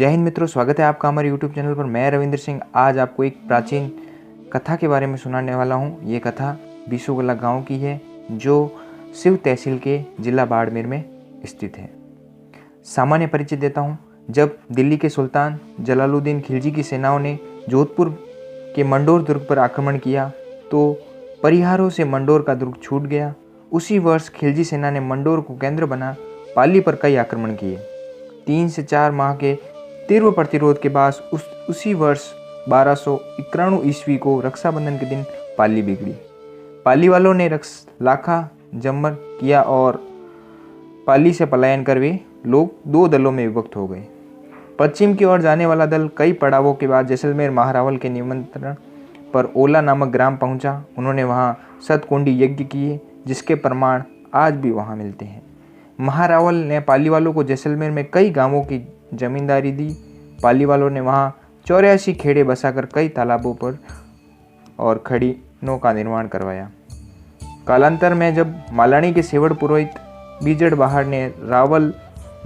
जय हिंद मित्रों, स्वागत है आपका हमारे YouTube चैनल पर। मैं रविंद्र सिंह आज आपको एक प्राचीन कथा के बारे में सुनाने वाला हूँ। ये कथा बीसूगला गांव की है जो सिव तहसील के जिला बाड़मेर में स्थित है। सामान्य परिचय देता हूँ। जब दिल्ली के सुल्तान जलालुद्दीन खिलजी की सेनाओं ने जोधपुर के मंडोर दुर्ग पर आक्रमण किया तो परिहारों से मंडोर का दुर्ग छूट गया। उसी वर्ष खिलजी सेना ने मंडोर को केंद्र बना पाली पर कई आक्रमण किए। 3 से 4 माह के तीव्र प्रतिरोध के बाद उसी वर्ष 1291 ईस्वी को रक्षाबंधन के दिन पाली बिगड़ी। पाली वालों ने लाखा जमर किया और पाली से पलायन कर वे लोग 2 दलों में विभक्त हो गए। पश्चिम की ओर जाने वाला दल कई पड़ावों के बाद जैसलमेर महारावल के निमंत्रण पर ओला नामक ग्राम पहुंचा। उन्होंने वहां सतकुंडी यज्ञ किए जिसके प्रमाण आज भी वहां मिलते हैं। महारावल ने पाली वालों को जैसलमेर में कई गांवों की जमींदारी दी। पाली वालों ने वहां 84 खेड़े बसाकर कई तालाबों पर और खड़ीनों का निर्माण करवाया। कालांतर में जब मालानी के सेवड़ पुरोहित बीजड़ बहार ने रावल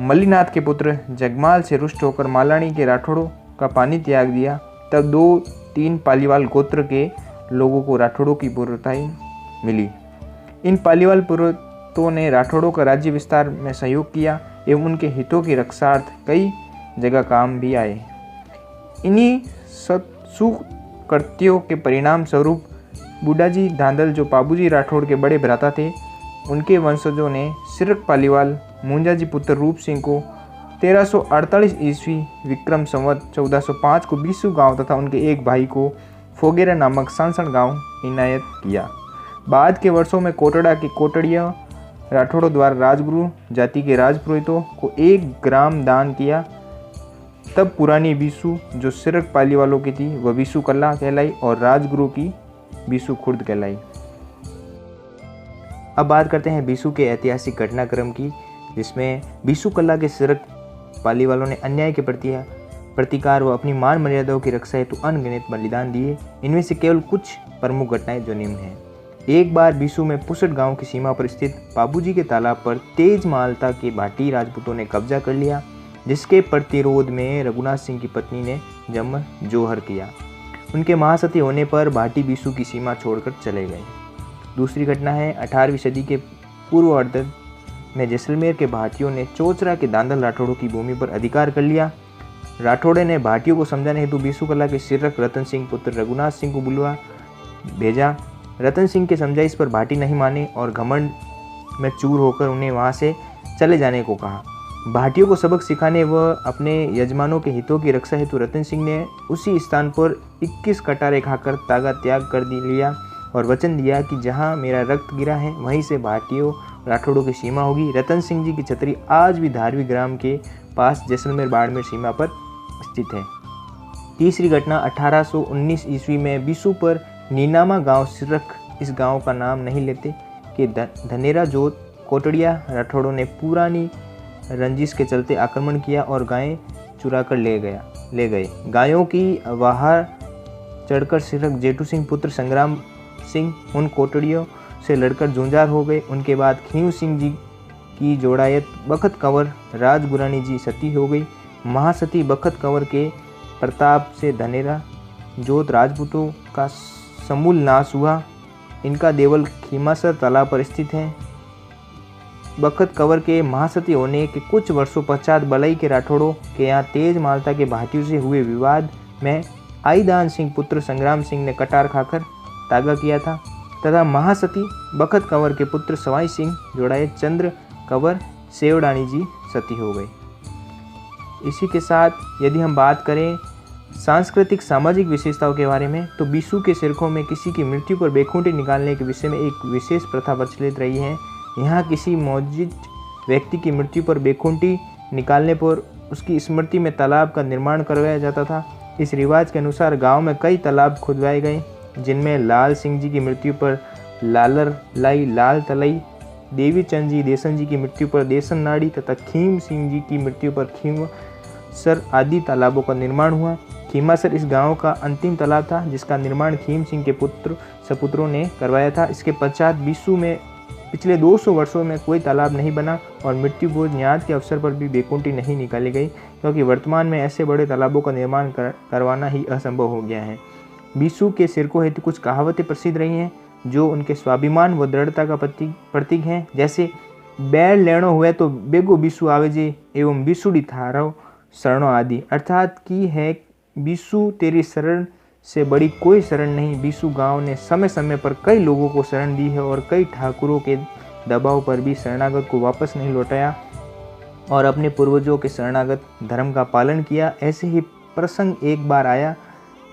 मल्लीनाथ के पुत्र जगमाल से रुष्ट होकर मालानी के राठौड़ों का पानी त्याग दिया, तब 2-3 पालीवाल गोत्र के लोगों को राठौड़ों की पूर्णताई मिली। इन पालीवाल पुरोहितों ने राठौड़ों का राज्य विस्तार में सहयोग किया एवं उनके हितों की रक्षार्थ कई जगह काम भी आए। इन्हीं सुकृत्यों के परिणाम स्वरूप बूढ़ाजी धांधल जो पाबूजी राठौड़ के बड़े भ्राता थे, उनके वंशजों ने सिरक पालीवाल मुंजाजी पुत्र रूप सिंह को 1348 ईस्वी विक्रम संवत 1405 को बीसू गांव तथा उनके एक भाई को फोगेरा नामक सांसण गांव इनायत किया। बाद के वर्षों में कोटड़ा के कोटड़िया राठौड़ों द्वारा राजगुरु जाति के राजपुरोहितों को 1 ग्राम दान किया। तब पुरानी बीसू जो सिरक पाली वालों की थी वह बीसू कला कहलाई और राजगुरु की बीसू खुर्द कहलाई। अब बात करते हैं बीसू के ऐतिहासिक घटनाक्रम की, जिसमें बीसू कला के सिरक पाली वालों ने अन्याय के प्रतिकार व अपनी मान मर्यादाओं की रक्षा हेतु अनगिनत बलिदान दिए। इनमें से केवल कुछ प्रमुख घटनाएं जो निम्न हैं। एक बार बीसू में पुसट गांव की सीमा पर स्थित पाबूजी के तालाब पर तेज मालता के भाटी राजपूतों ने कब्जा कर लिया, जिसके प्रतिरोध में रघुनाथ सिंह की पत्नी ने जमर जोहर किया। उनके महासती होने पर भाटी बीसू की सीमा छोड़कर चले गए। दूसरी घटना है 18वीं सदी के पूर्वार्ध में जैसलमेर के भाटियों ने चौचरा के दांधल राठौड़ों की भूमि पर अधिकार कर लिया। राठौड़े ने भाटियों को समझाने हेतु बीसू कला के सिरक रतन सिंह पुत्र रघुनाथ सिंह को बुलवा भेजा। रतन सिंह के समझाइश पर भाटी नहीं माने और घमंड में चूर होकर उन्हें वहां से चले जाने को कहा। भाटियों को सबक सिखाने व अपने यजमानों के हितों की रक्षा हेतु रतन सिंह ने उसी स्थान पर 21 कटारे खाकर तागा त्याग कर लिया और वचन दिया कि जहां मेरा रक्त गिरा है वहीं से भाटियों राठौड़ों की सीमा होगी। रतन सिंह जी की छतरी आज भी धारवी ग्राम के पास जैसलमेर बाड़मेर सीमा पर स्थित है। तीसरी घटना 1819 ईस्वी में बीसू पर नीनामा गांव सिरक, इस गांव का नाम नहीं लेते, कि धनेरा जोत कोटड़िया राठौड़ों ने पुरानी रंजिश के चलते आक्रमण किया और गायें चुरा कर ले गए। गायों की बाहर चढ़कर सिरक जेठू सिंह पुत्र संग्राम सिंह उन कोटड़ियों से लड़कर जूझार हो गए। उनके बाद खींव सिंह जी की जोड़ायत बखत कंवर राजगुरानी जी सती हो गई। महासती बखत कंवर के प्रताप से धनेरा जोत राजपूतों का समूल नाश हुआ। इनका देवल खीमासर तालाब पर स्थित है। बखत कंवर के महासती होने के कुछ वर्षों पश्चात बलई के राठौड़ों के यहाँ तेज मालता के भाटियों से हुए विवाद में आईदान सिंह पुत्र संग्राम सिंह ने कटार खाकर तागा किया था तथा महासती बखत कंवर के पुत्र सवाई सिंह जोड़ाए चंद्र कंवर सेवडानी जी सती हो गए। इसी के साथ यदि हम बात करें सांस्कृतिक सामाजिक विशेषताओं के बारे में, तो बीसू के सिरकों में किसी की मृत्यु पर बेखूंटी निकालने के विषय में एक विशेष प्रथा प्रचलित रही है। यहाँ किसी मौजूद व्यक्ति की मृत्यु पर बेखूंटी निकालने पर उसकी स्मृति में तालाब का निर्माण करवाया जाता था। इस रिवाज के अनुसार गांव में कई तालाब खुदवाए गए, जिनमें लाल सिंह जी की मृत्यु पर लालर लाई लाल तलई, देवी चंद जी देसन जी की मृत्यु पर देसन नाड़ी तथा खीम सिंह जी की मृत्यु पर खीम सर आदि तालाबों का निर्माण हुआ। खीमासर इस गांव का अंतिम तालाब था जिसका निर्माण खीम सिंह के सपुत्रों ने करवाया था। इसके पश्चात बीसू में पिछले 200 वर्षों में कोई तालाब नहीं बना और मृत्यु भोज न्याज के अवसर पर भी बेकुंठी नहीं निकाली गई, क्योंकि वर्तमान में ऐसे बड़े तालाबों का निर्माण करवाना ही असंभव हो गया है। बीसू के सिरकों हेतु कुछ कहावतें प्रसिद्ध रही हैं जो उनके स्वाभिमान व दृढ़ता का प्रतीक हैं, जैसे बैल लेनो हुए तो बेगो बीसू आवेजे एवं बीसूड़ी थारो शरणों आदि, अर्थात की है बीसू तेरी शरण से बड़ी कोई शरण नहीं। बीसू गांव ने समय समय पर कई लोगों को शरण दी है और कई ठाकुरों के दबाव पर भी शरणागत को वापस नहीं लौटाया और अपने पूर्वजों के शरणागत धर्म का पालन किया। ऐसे ही प्रसंग एक बार आया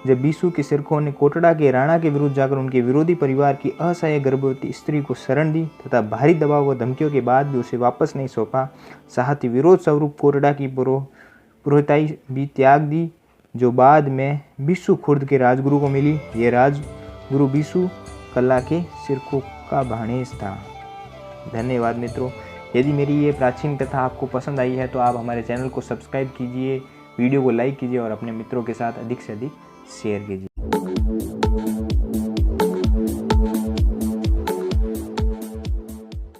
जब बीसू के सिरकों ने कोटड़ा के राणा के विरुद्ध जाकर उनके विरोधी परिवार की असहाय गर्भवती स्त्री को शरण दी तथा भारी दबाव व धमकियों के बाद भी उसे वापस नहीं सौंपा। साथ ही विरोध स्वरूप कोटड़ा की पुरोहिताई भी त्याग दी, जो बाद में बीसू खुर्द के राजगुरु को मिली। ये राजगुरु बीसू कल्ला के सिरकों का भाणेज था। धन्यवाद मित्रों। यदि मेरी ये प्राचीन कथा आपको पसंद आई है तो आप हमारे चैनल को सब्सक्राइब कीजिए, वीडियो को लाइक कीजिए और अपने मित्रों के साथ अधिक से अधिक शेयर कीजिए।